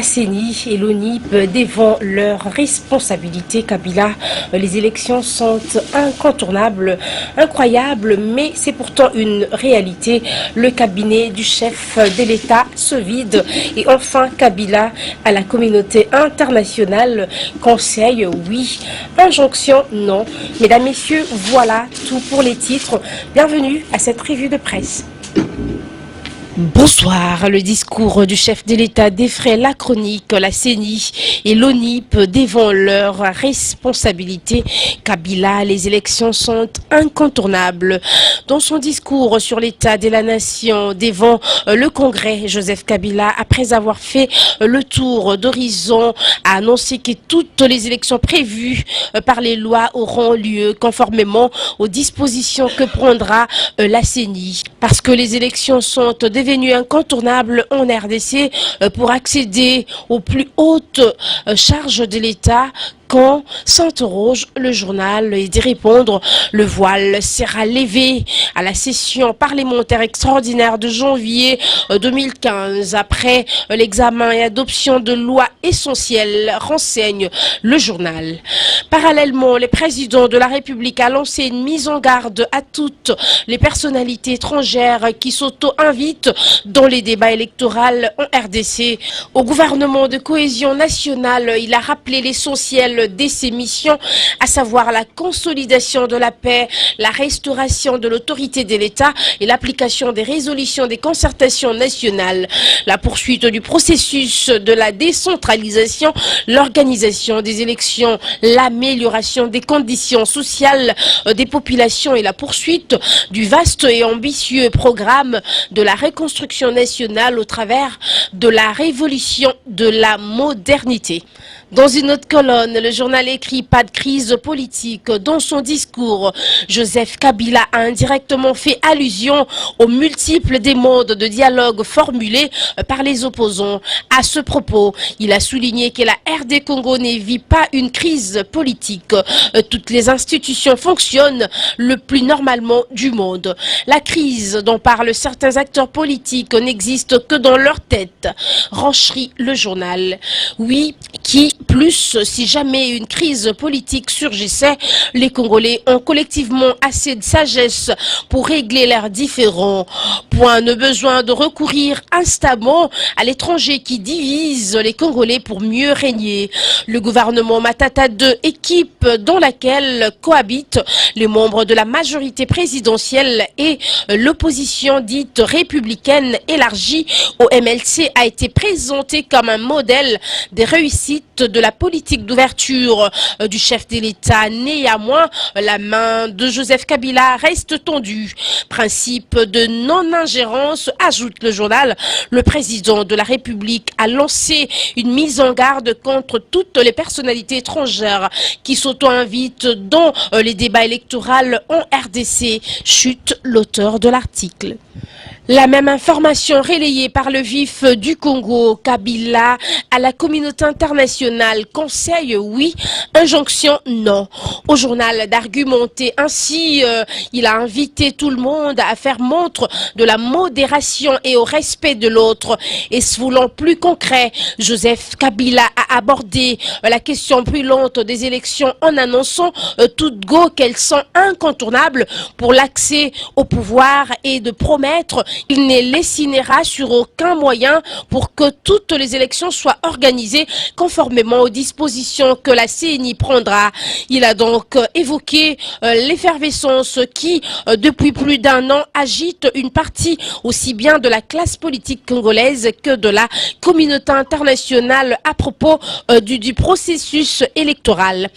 La CENI et l'ONIP défendent leurs responsabilités. Kabila, les élections sont incontournables, incroyables, mais c'est pourtant une réalité. Le cabinet du chef de l'État se vide. Et enfin, Kabila à la communauté internationale. Conseil, oui. Injonction, non. Mesdames, Messieurs, voilà tout pour les titres. Bienvenue à cette revue de presse. Bonsoir. Le discours du chef de l'État défraie la chronique. La CENI et l'ONIP défendent leurs responsabilités. Kabila, les élections sont incontournables. Dans son discours sur l'état de la nation devant le Congrès, Joseph Kabila, après avoir fait le tour d'horizon, a annoncé que toutes les élections prévues par les lois auront lieu conformément aux dispositions que prendra la CENI. Parce que les élections sont devenues incontournables en RDC pour accéder aux plus hautes charges de l'État. Quand s'interroge le journal et d'y répondre, le voile sera levé à la session parlementaire extraordinaire de janvier 2015. Après l'examen et adoption de lois essentielles, renseigne le journal. Parallèlement, le président de la République a lancé une mise en garde à toutes les personnalités étrangères qui s'auto-invitent dans les débats électoraux en RDC. Au gouvernement de cohésion nationale, il a rappelé l'essentiel de ses missions, à savoir la consolidation de la paix, la restauration de l'autorité de l'État et l'application des résolutions des concertations nationales, la poursuite du processus de la décentralisation, l'organisation des élections, l'amélioration des conditions sociales des populations et la poursuite du vaste et ambitieux programme de la reconstruction nationale au travers de la révolution de la modernité. Dans une autre colonne, le journal écrit « Pas de crise politique ». Dans son discours, Joseph Kabila a indirectement fait allusion aux multiples demandes de dialogue formulées par les opposants. À ce propos, il a souligné que la RD Congo ne vit pas une crise politique. Toutes les institutions fonctionnent le plus normalement du monde. La crise dont parlent certains acteurs politiques n'existe que dans leur tête, renchérit le journal. Oui, qui plus, si jamais une crise politique surgissait, les Congolais ont collectivement assez de sagesse pour régler leurs différends. Point ne besoin de recourir instamment à l'étranger qui divise les Congolais pour mieux régner. Le gouvernement Matata II, équipe dans laquelle cohabitent les membres de la majorité présidentielle et l'opposition dite républicaine élargie au MLC, a été présenté comme un modèle des réussites de la politique d'ouverture du chef de l'État. Néanmoins, la main de Joseph Kabila reste tendue. Principe de non-ingérence, ajoute le journal. Le président de la République a lancé une mise en garde contre toutes les personnalités étrangères qui s'auto-invitent dans les débats électoraux en RDC, chute l'auteur de l'article. La même information relayée par le vif du Congo, Kabila à la communauté internationale, conseil oui, injonction non. Au journal d'argumenter ainsi, il a invité tout le monde à faire montre de la modération et au respect de l'autre. Et se voulant plus concret, Joseph Kabila a abordé la question brûlante des élections en annonçant toutes go qu'elles sont incontournables pour l'accès au pouvoir et de promettre il ne lésinera sur aucun moyen pour que toutes les élections soient organisées conformément aux dispositions que la CENI prendra. Il a donc évoqué l'effervescence qui, depuis plus d'un an, agite une partie aussi bien de la classe politique congolaise que de la communauté internationale à propos du processus électoral.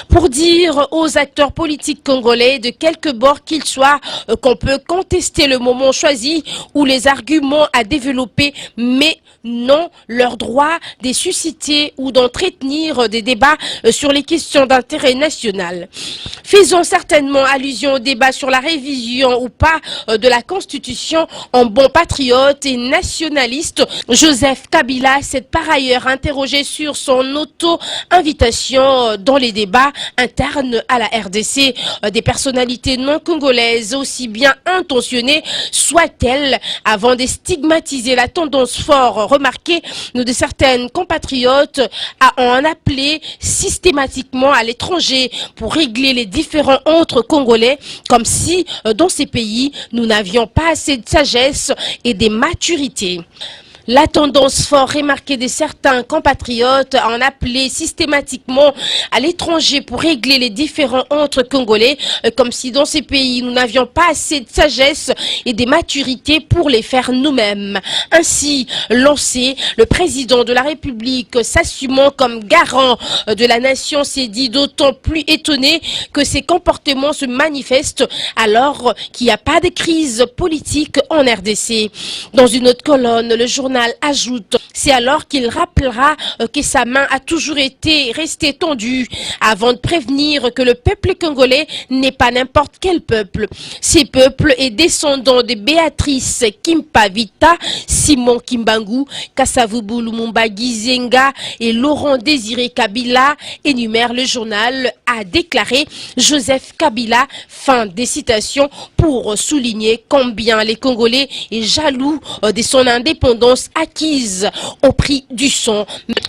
Pour dire aux acteurs politiques congolais, de quelque bord qu'ils soient, qu'on peut contester le moment choisi ou les arguments à développer, mais non leur droit de susciter ou d'entretenir des débats sur les questions d'intérêt national. Faisons certainement allusion au débat sur la révision ou pas de la Constitution en bon patriote et nationaliste. Joseph Kabila s'est par ailleurs interrogé sur son auto-invitation dans les débats internes à la RDC. Des personnalités non congolaises, aussi bien intentionnées soient-elles, avant de stigmatiser la tendance fort remarqué de certaines compatriotes à en appeler systématiquement à l'étranger pour régler les différends entre Congolais, comme si dans ces pays, nous n'avions pas assez de sagesse et de maturité. La tendance fort remarquée de certains compatriotes à en appeler systématiquement à l'étranger pour régler les différends entre Congolais, comme si dans ces pays nous n'avions pas assez de sagesse et de maturité pour les faire nous-mêmes. Ainsi lancé, le président de la République s'assumant comme garant de la nation s'est dit d'autant plus étonné que ces comportements se manifestent alors qu'il n'y a pas de crise politique en RDC. Dans une autre colonne, le journal ajoute, c'est alors qu'il rappellera que sa main a toujours été restée tendue avant de prévenir que le peuple congolais n'est pas n'importe quel peuple. Ces peuples et descendants de Béatrice Kimpavita, Simon Kimbangu, Kasavubu Lumumba Gizenga et Laurent Désiré Kabila, énumère le journal, a déclaré Joseph Kabila, fin des citations, pour souligner combien les Congolais est jaloux de son indépendance acquise au prix du sang.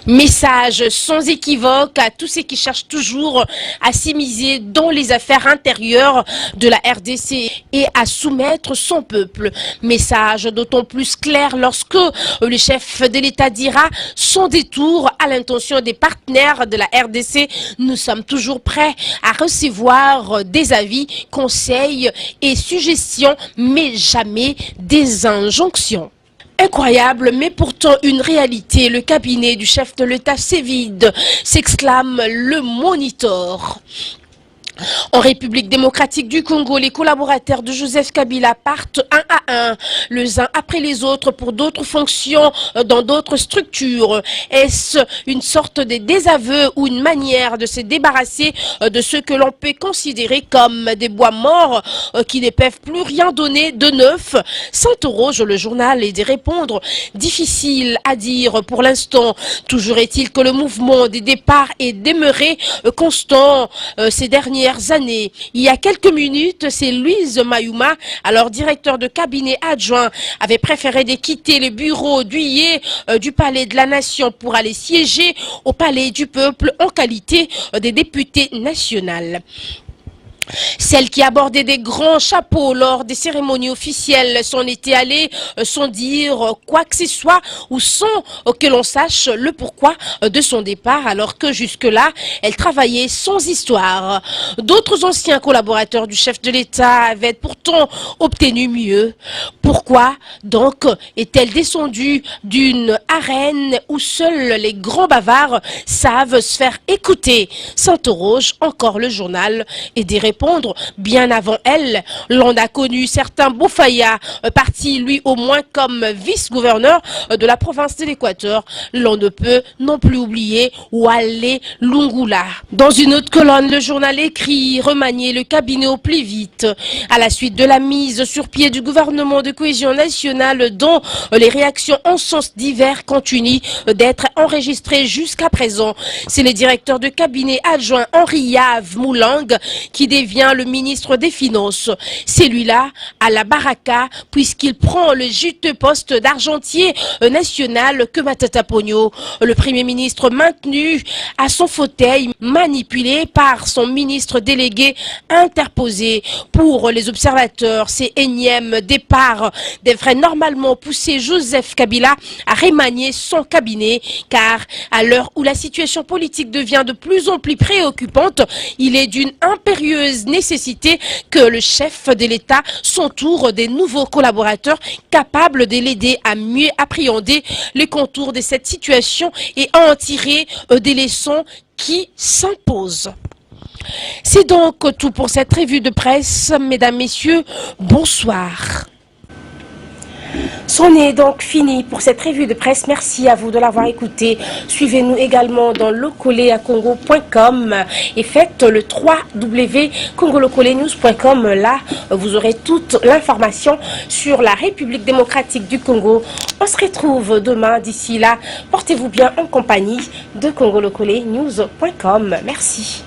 Message sans équivoque à tous ceux qui cherchent toujours à s'immiscer dans les affaires intérieures de la RDC et à soumettre son peuple. Message d'autant plus clair lorsque le chef de l'État dira sans détour à l'intention des partenaires de la RDC, nous sommes toujours prêts à recevoir des avis, conseils et suggestions, mais jamais des injonctions. Incroyable, mais pourtant une réalité. Le cabinet du chef de l'État c'est vide, s'exclame le Monitor. En République démocratique du Congo, les collaborateurs de Joseph Kabila partent un à un, les uns après les autres pour d'autres fonctions dans d'autres structures. Est-ce une sorte de désaveu ou une manière de se débarrasser de ce que l'on peut considérer comme des bois morts qui ne peuvent plus rien donner de neuf? S'interroge le journal et de répondre. Difficile à dire pour l'instant. Toujours est-il que le mouvement des départs est demeuré constant ces dernières années. Il y a quelques minutes, c'est Louise Mayuma, alors directeur de cabinet adjoint, avait préféré de quitter le bureau d'huillier du Palais de la Nation pour aller siéger au Palais du Peuple en qualité de député national. Celle qui abordait des grands chapeaux lors des cérémonies officielles s'en était allée sans dire quoi que ce soit ou sans que l'on sache le pourquoi de son départ, alors que jusque-là, elle travaillait sans histoire. D'autres anciens collaborateurs du chef de l'État avaient pourtant obtenu mieux. Pourquoi donc est-elle descendue d'une arène où seuls les grands bavards savent se faire écouter? S'interroge encore le journal et des répondre. Bien avant elle, l'on a connu certains Boufaya, parti lui au moins comme vice-gouverneur de la province de l'Équateur. L'on ne peut non plus oublier Wale Lungula. Dans une autre colonne, le journal écrit remanier le cabinet au plus vite. À la suite de la mise sur pied du gouvernement de cohésion nationale dont les réactions en sens divers continuent d'être enregistrées jusqu'à présent. C'est le directeur de cabinet adjoint Henri Yave Moulang qui devient le ministre des Finances. Celui-là à la baraka puisqu'il prend le juteux poste d'argentier national que Matata Pogno. Le premier ministre maintenu à son fauteuil, manipulé par son ministre délégué interposé. Pour les observateurs, ces énièmes départs devraient normalement pousser Joseph Kabila à remanier son cabinet, car à l'heure où la situation politique devient de plus en plus préoccupante, il est d'une impérieuse nécessité que le chef de l'État s'entoure des nouveaux collaborateurs capables de l'aider à mieux appréhender les contours de cette situation et à en tirer des leçons qui s'imposent. C'est donc tout pour cette revue de presse. Mesdames, Messieurs, bonsoir. C'en est donc fini pour cette revue de presse. Merci à vous de l'avoir écouté. Suivez-nous également dans locoleacongo.com et faites le www.congolocolenews.com. Là, vous aurez toute l'information sur la République démocratique du Congo. On se retrouve demain. D'ici là, portez-vous bien en compagnie de congolocolenews.com. Merci.